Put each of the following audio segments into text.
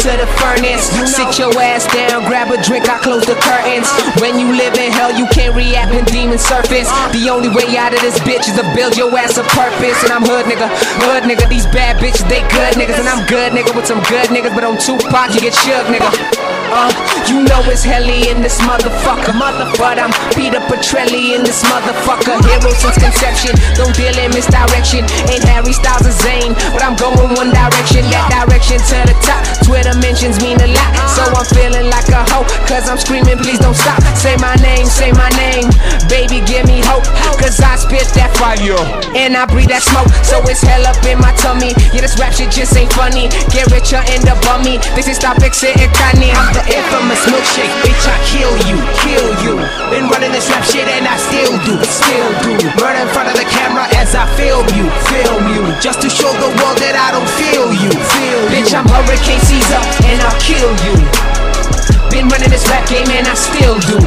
to the furnace. Sit your ass down, grab a drink, I close the curtains. When you live in hell, you can't react when demons surface. The only way out of this bitch is to build your ass a purpose. And I'm hood nigga, these bad bitches, they good niggas. And I'm good nigga with some good niggas, but on Tupac, you get shook nigga. You know it's helly in this motherfucker. But I'm Peter Petrelli in this motherfucker. Hero since conception, don't deal in misdirection. Ain't Harry Styles or Zayn, but I'm going one direction. That direction to the top. Twitter mentions mean a lot, so I'm feeling like a hoe, cause I'm screaming please don't stop. Say my name, baby give me hope, cause I spit that fire and I breathe that smoke. So it's hell up in my tummy. Yeah, this rap shit just ain't funny. Get rich or end up bummy. This is stop fixing it, Kanye. I'm the infamous milkshake, bitch, I kill you. Been running this rap shit and I still do. Murder in front of the camera as I film you. Just to show the world that I don't feel you. Bitch, I'm Hurricane Caesar and I'll kill you. Been running this rap game and I still do.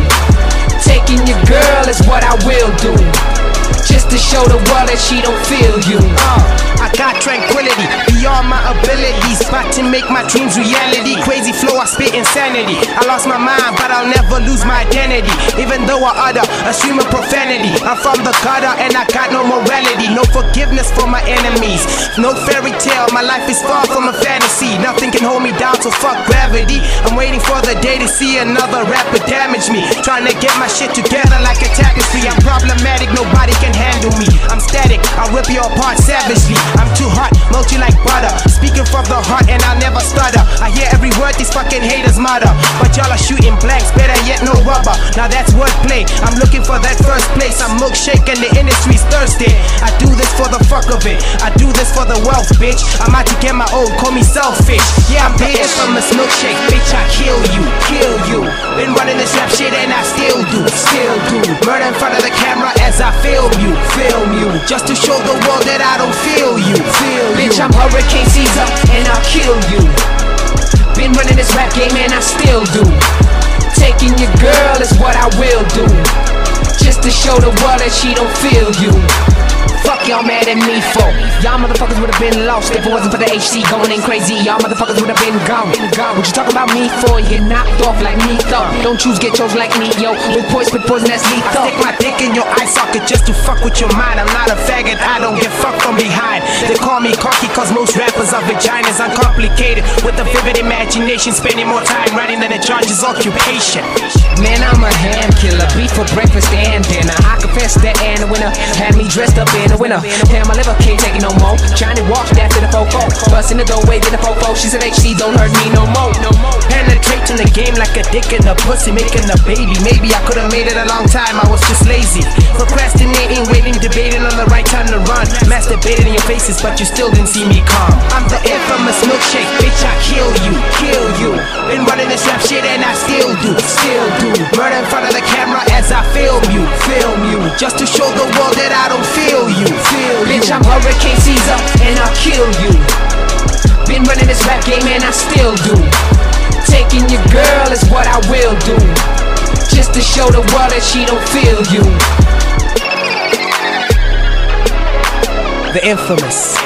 Taking your girl is what I will do, just to show the world that she don't feel you. I got tranquility beyond my abilities, about to make my dreams reality. Crazy flow, I spit insanity. I lost my mind, but I'll never lose my identity. Even though I utter a stream of profanity, I'm from the gutter and I got no morality. No forgiveness for my enemies, no fairy tale, my life is far from a fantasy. Nothing can hold me down, so fuck gravity. I'm waiting for the day to see another rapper damage me, trying to get my shit together like a tapestry. I'm problematic, nobody can handle me. I'm static, I'll rip you apart savagely. I'm too hot, melt you like butter. Speaking from the heart and I'll never stutter. I hear every word these fucking haters mutter, but y'all are shooting blanks, better yet no rubber. Now that's wordplay, I'm looking for that first place. I'm milkshake and the industry's thirsty. I do this for the fuck of it, I do this for the wealth, bitch. I'm out to get my own, call me selfish. Yeah, I'm the infamous milkshake, bitch, I kill you. Been running this rap shit and I still do. Murder in front of the camera as I film you. Just to show the world that I don't feel you. Bitch, I'm Hurricane Caesar and I'll kill you. Been running this rap game and I still do. Taking your girl is what I will do, just to show the world that she don't feel you. Fuck y'all mad at me for? Y'all motherfuckers would've been lost if it wasn't for the HC going in crazy. Y'all motherfuckers would've been gone. What you talking about me for? You get knocked off like me though. Don't choose get yours like me, yo. With poison that's lethal. I stick my dick in your eye socket just to fuck with your mind. I'm not a faggot, I don't get fucked from behind. They call me cocky cause most rappers are vaginas. Uncomplicated with a vivid imagination, spending more time writing than it charges occupation. Man, I'm a hand killer, beef for breakfast and dinner. I confess that Anna winner had me dressed up in a winner. Damn, my liver can't take it no more. Trying to walk after the fofo, busting the doorway, then the fofo. She said HC don't hurt me no more. Penetrate in the game like a dick in the pussy, making a baby. Maybe I could've made it a long time, I was just lazy. Procrastinating, waiting, debating on the right time to run. Masturbated in your faces, but you still didn't see me calm. I'm the infamous milkshake, bitch, I kill you. Been running this rap shit and I still do. Murder in front of the camera as I film you. Just to show the world that I don't feel you. Bitch, I'm Hurricane Caesar and I'll kill you. Been running this rap game and I still do. Taking your girl is what I will do, just to show the world that she don't feel you. The infamous